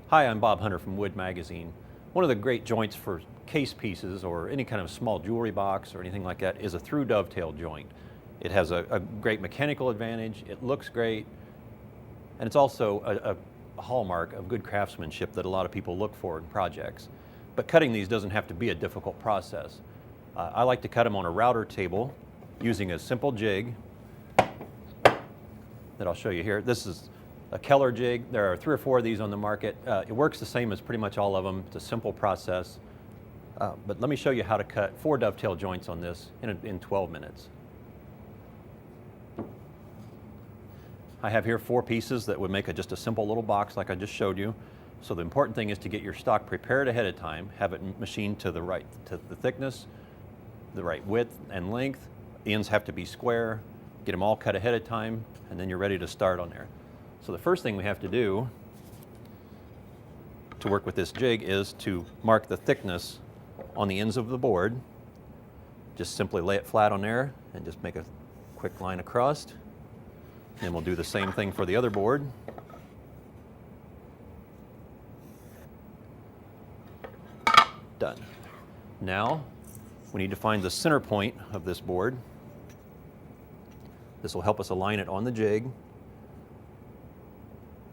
Hi, I'm Bob Hunter from Wood Magazine. One of the great joints for case pieces or any kind of small jewelry box or anything like that is a through dovetail joint. It has a great mechanical advantage, it looks great, and it's also a hallmark of good craftsmanship that a lot of people look for in projects. But cutting these doesn't have to be a difficult process. I like to cut them on a router table using a simple jig that I'll show you here. This is a Keller jig. There are 3 or 4 of these on the market. It works the same as pretty much all of them. It's a simple process. But let me show you how to cut 4 dovetail joints on this in 12 minutes. I have here 4 pieces that would make just a simple little box like I just showed you. So the important thing is to get your stock prepared ahead of time, have it machined to the thickness, the right width and length. The ends have to be square. Get them all cut ahead of time, and then you're ready to start on there. So the first thing we have to do to work with this jig is to mark the thickness on the ends of the board. Just simply lay it flat on there and just make a quick line across. And we'll do the same thing for the other board. Done. Now we need to find the center point of this board. This will help us align it on the jig.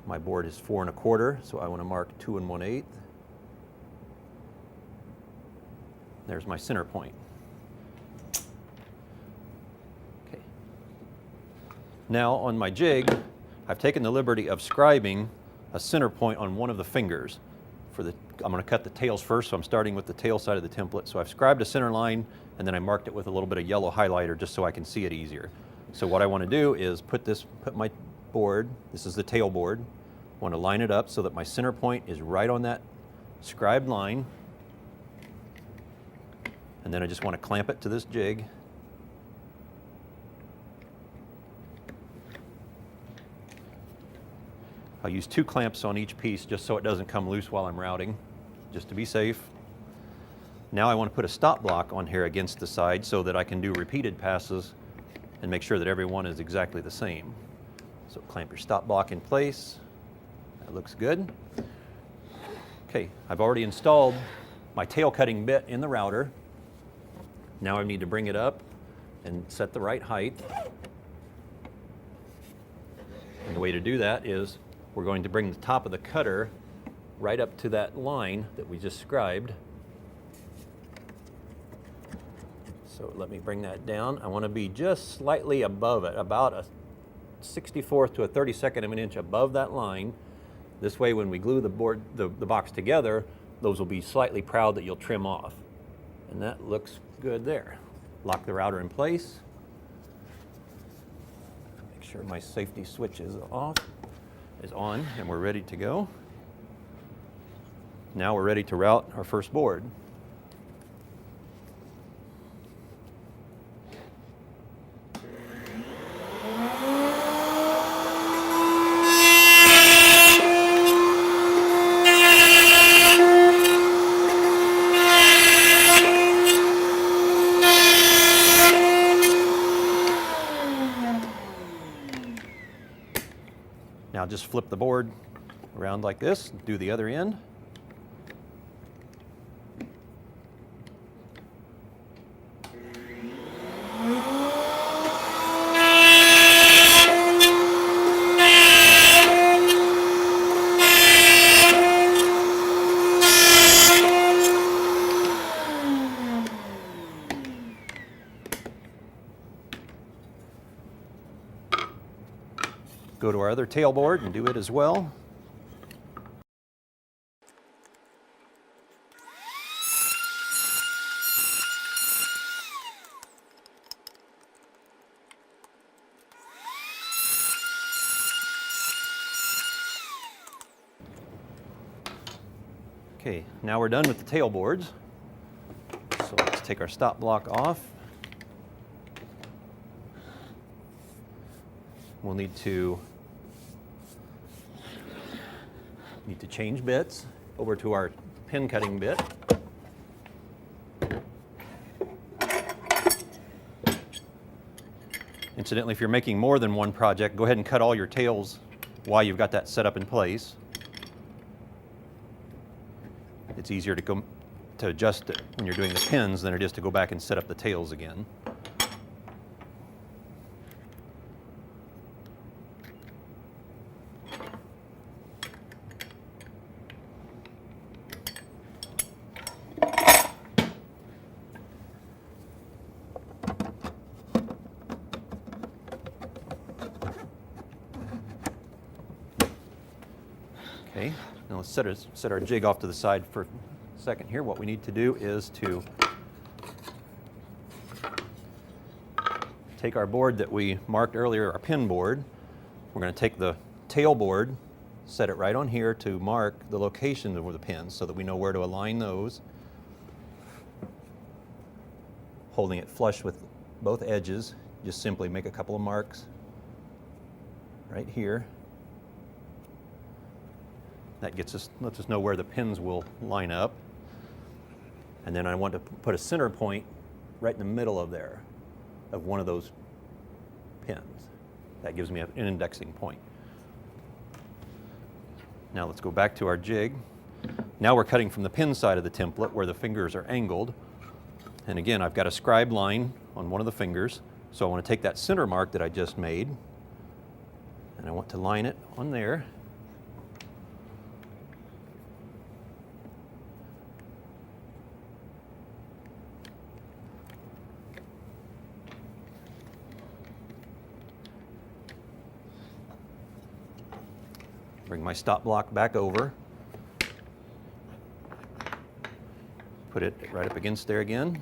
My board is 4 1/4, so I want to mark 2 1/8. There's my center point. Okay. Now on my jig, I've taken the liberty of scribing a center point on one of the fingers. I'm going to cut the tails first, so I'm starting with the tail side of the template. So I've scribed a center line, and then I marked it with a little bit of yellow highlighter just so I can see it easier. So what I want to do is put my board, this is the tail board, I want to line it up so that my center point is right on that scribed line. And then I just want to clamp it to this jig. I'll use 2 clamps on each piece just so it doesn't come loose while I'm routing, just to be safe. Now I want to put a stop block on here against the side so that I can do repeated passes and make sure that every one is exactly the same. So clamp your stop block in place. That looks good. Okay, I've already installed my tail cutting bit in the router. Now I need to bring it up and set the right height. And the way to do that is we're going to bring the top of the cutter right up to that line that we just scribed. So let me bring that down. I want to be just slightly above it, about a 64th to a 32nd of an inch above that line. This way when we glue the box together, those will be slightly proud that you'll trim off. And that looks good there. Lock the router in place. Make sure my safety switch is on, and we're ready to go. Now we're ready to route our first board. Now just flip the board around like this, do the other end. Go to our other tail board and do it as well. Okay, now we're done with the tail boards. So let's take our stop block off. We'll need to change bits over to our pin cutting bit. Incidentally, if you're making more than one project, go ahead and cut all your tails while you've got that set up in place. It's easier to adjust it when you're doing the pins than it is to go back and set up the tails again. Okay, now let's set our jig off to the side for a second here. What we need to do is to take our board that we marked earlier, our pin board. We're going to take the tail board, set it right on here to mark the location of the pins so that we know where to align those. Holding it flush with both edges, just simply make a couple of marks right here. That lets us know where the pins will line up. And then I want to put a center point right in the middle of there, of one of those pins. That gives me an indexing point. Now let's go back to our jig. Now we're cutting from the pin side of the template where the fingers are angled. And again, I've got a scribe line on one of the fingers. So I want to take that center mark that I just made, and I want to line it on there. Bring my stop block back over. Put it right up against there again.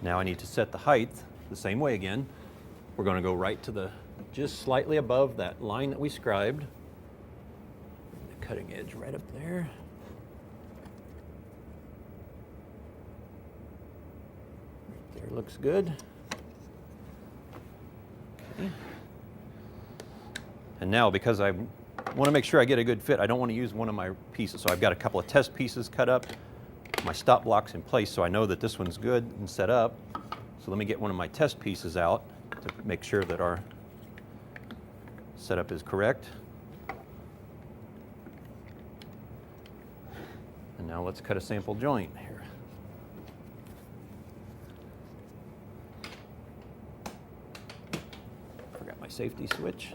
Now I need to set the height the same way again. We're going to go right to just slightly above that line that we scribed. The cutting edge right up there. Right there looks good. Okay. And now, because I want to make sure I get a good fit, I don't want to use one of my pieces. So I've got a couple of test pieces cut up. My stop block's in place, so I know that this one's good and set up. So let me get one of my test pieces out to make sure that our setup is correct. And now let's cut a sample joint here. Forgot my safety switch.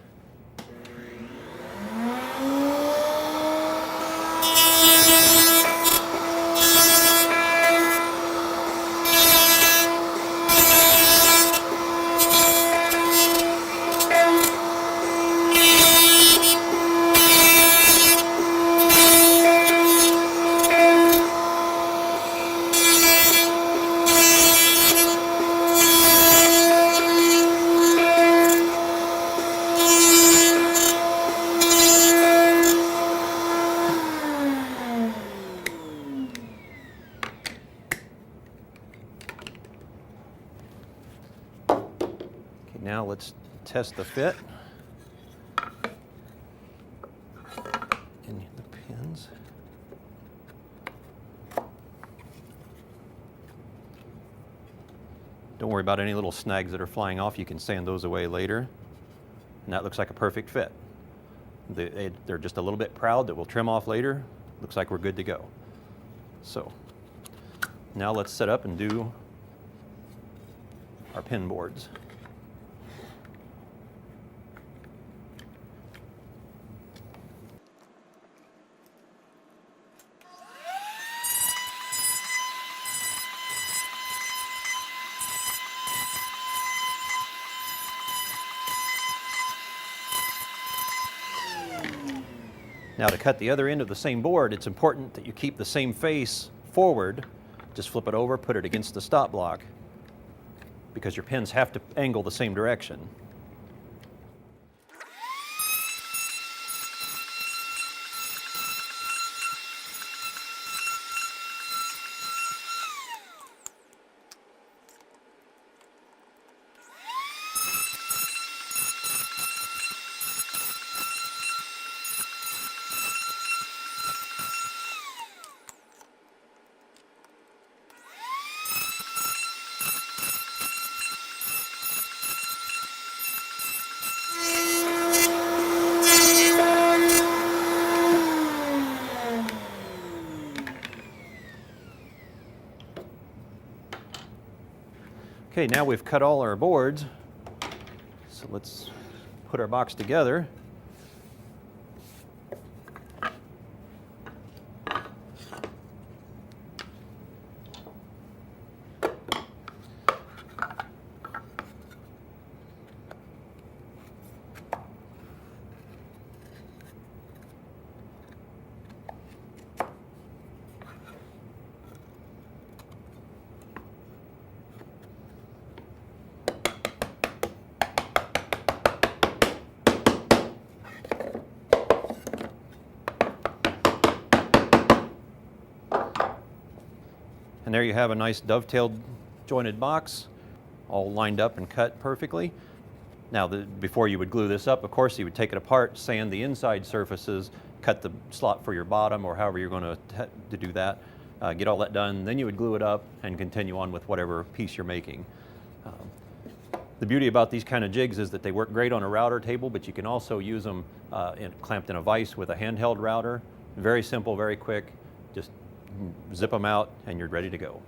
Now let's test the fit in the pins. Don't worry about any little snags that are flying off. You can sand those away later. And that looks like a perfect fit. They're just a little bit proud that we'll trim off later. Looks like we're good to go. So now let's set up and do our pin boards. Now to cut the other end of the same board, it's important that you keep the same face forward. Just flip it over, put it against the stop block, because your pins have to angle the same direction. Okay, now we've cut all our boards, so let's put our box together. And there you have a nice dovetailed jointed box, all lined up and cut perfectly. Now, before you would glue this up, of course, you would take it apart, sand the inside surfaces, cut the slot for your bottom, or however you're going to do that. Get all that done, then you would glue it up and continue on with whatever piece you're making. The beauty about these kind of jigs is that they work great on a router table, but you can also use them clamped in a vise with a handheld router. Very simple, very quick. Just zip them out and you're ready to go.